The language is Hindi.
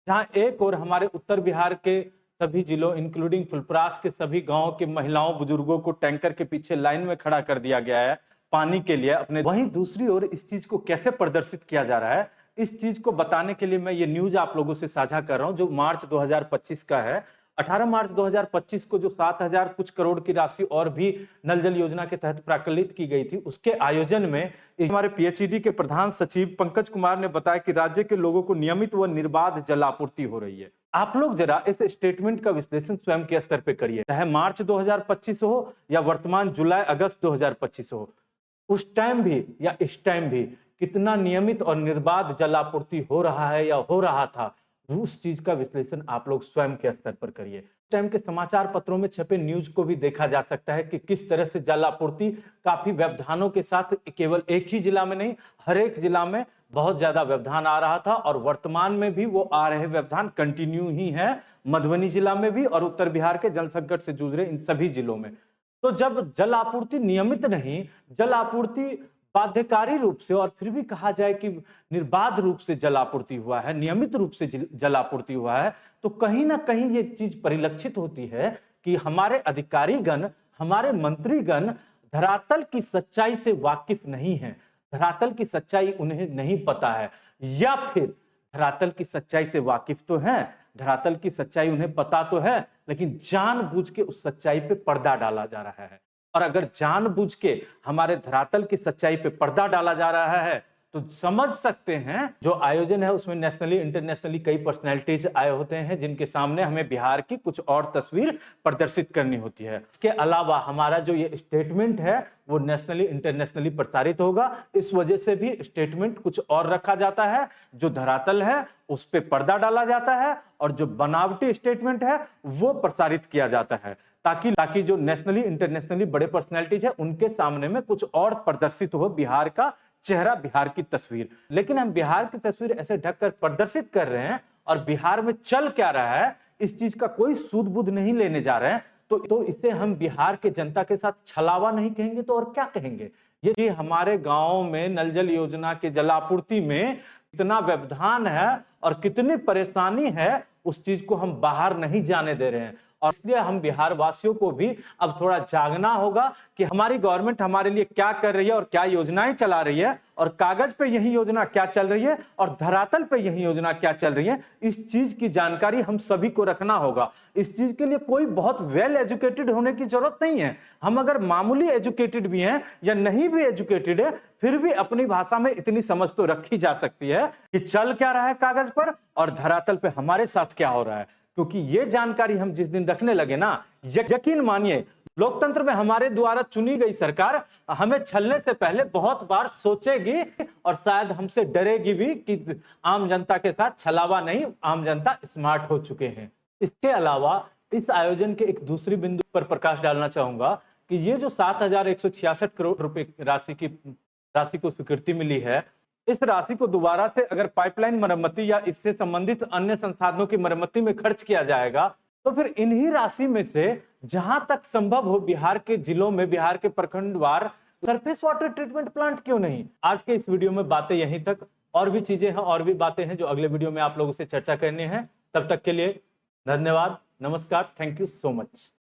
जहां एक और हमारे उत्तर बिहार के सभी जिलों इंक्लूडिंग फुलपरास के सभी गांव के महिलाओं बुजुर्गों को टैंकर के पीछे लाइन में खड़ा कर दिया गया है पानी के लिए अपने। वहीं दूसरी ओर इस चीज को कैसे प्रदर्शित किया जा रहा है, इस चीज को बताने के लिए मैं ये न्यूज आप लोगों से साझा कर रहा हूं जो मार्च 2025 का है। 18 मार्च 2025 को जो 7,000 कुछ करोड़ की राशि और भी नल जल योजना के तहत प्राकलित की गई थी, उसके आयोजन में हमारे पीएचईडी के प्रधान सचिव पंकज कुमार ने बताया कि राज्य के लोगों को नियमित व निर्बाध जल आपूर्ति हो रही है। आप लोग जरा इस स्टेटमेंट का विश्लेषण स्वयं के स्तर पर करिए, चाहे मार्च 2025 हो या वर्तमान जुलाई अगस्त 2025 हो, उस टाइम भी या इस टाइम भी कितना नियमित और निर्बाध जल आपूर्ति हो रहा है या हो रहा था, उस चीज का विश्लेषण आप लोग स्वयं के स्तर पर करिए। टाइम के समाचार पत्रों में छपे न्यूज को भी देखा जा सकता है कि किस तरह से जल आपूर्ति काफी व्यवधानों के साथ केवल एक ही जिला में नहीं, हर एक जिला में बहुत ज्यादा व्यवधान आ रहा था और वर्तमान में भी वो आ रहे व्यवधान कंटिन्यू ही है, मधुबनी जिला में भी और उत्तर बिहार के जल संकट से जूझ रहे इन सभी जिलों में। तो जब जल आपूर्ति नियमित नहीं, जल आपूर्ति बाध्यकारी रूप से और फिर भी कहा जाए कि निर्बाध रूप से जल आपूर्ति हुआ है, नियमित रूप से जल आपूर्ति हुआ है, तो कहीं ना कहीं ये चीज परिलक्षित होती है कि हमारे अधिकारीगण, हमारे मंत्रीगण धरातल की सच्चाई से वाकिफ नहीं है, धरातल की सच्चाई उन्हें नहीं पता है, या फिर धरातल की सच्चाई से वाकिफ तो है, धरातल की सच्चाई उन्हें पता तो है, लेकिन जानबूझ के उस सच्चाई पे पर्दा डाला जा रहा है। और अगर जानबूझ के हमारे धरातल की सच्चाई पे पर्दा डाला जा रहा है तो समझ सकते हैं जो आयोजन है उसमें नेशनली इंटरनेशनली कई पर्सनैलिटीज आए होते हैं जिनके सामने हमें बिहार की कुछ और तस्वीर प्रदर्शित करनी होती है। इसके अलावा हमारा जो ये स्टेटमेंट है वो नेशनली इंटरनेशनली प्रसारित होगा, इस वजह से भी स्टेटमेंट कुछ और रखा जाता है, जो धरातल है उस पर पर्दा डाला जाता है और जो बनावटी स्टेटमेंट है वो प्रसारित किया जाता है ताकि जो नेशनली इंटरनेशनली बड़े पर्सनैलिटीज है उनके सामने में कुछ और प्रदर्शित हो बिहार का चेहरा, बिहार की तस्वीर। लेकिन हम बिहार की तस्वीर ऐसे ढककर प्रदर्शित कर रहे हैं और बिहार में चल क्या रहा है इस चीज का कोई सूद बूद नहीं लेने जा रहे हैं, तो इसे हम बिहार के जनता के साथ छलावा नहीं कहेंगे तो और क्या कहेंगे। ये हमारे गांव में नल जल योजना के जलापूर्ति में कितना व्यवधान है और कितनी परेशानी है उस चीज को हम बाहर नहीं जाने दे रहे हैं। और इसलिए हम बिहार वासियों को भी अब थोड़ा जागना होगा कि हमारी गवर्नमेंट हमारे लिए क्या कर रही है और क्या योजनाएं चला रही है और कागज पे यही योजना क्या चल रही है और धरातल पे यही योजना क्या चल रही है, इस चीज की जानकारी हम सभी को रखना होगा। इस चीज के लिए कोई बहुत वेल एजुकेटेड होने की जरूरत नहीं है, हम अगर मामूली एजुकेटेड भी हैं या नहीं भी एजुकेटेड है फिर भी अपनी भाषा में इतनी समझ तो रखी जा सकती है कि चल क्या रहा है कागज पर और धरातल पे हमारे साथ क्या हो रहा है। क्योंकि ये जानकारी हम जिस दिन रखने लगे ना, यकीन मानिए लोकतंत्र में हमारे द्वारा चुनी गई सरकार हमें छलने से पहले बहुत बार सोचेगी और शायद हमसे डरेगी भी कि आम जनता के साथ छलावा नहीं, आम जनता स्मार्ट हो चुके हैं। इसके अलावा इस आयोजन के एक दूसरी बिंदु पर प्रकाश डालना चाहूंगा कि ये जो 7,166 करोड़ रुपए राशि को स्वीकृति मिली है, इस राशि को दोबारा से अगर पाइपलाइन मरम्मति या इससे संबंधित अन्य संसाधनों की मरम्मति में खर्च किया जाएगा तो फिर इन्हीं राशि में से जहां तक संभव हो बिहार के जिलों में, बिहार के प्रखंडवार सरफेस वाटर ट्रीटमेंट प्लांट क्यों नहीं। आज के इस वीडियो में बातें यहीं तक, और भी चीजें हैं और भी बातें हैं जो अगले वीडियो में आप लोगों से चर्चा करनी है। तब तक के लिए धन्यवाद, नमस्कार, थैंक यू सो मच।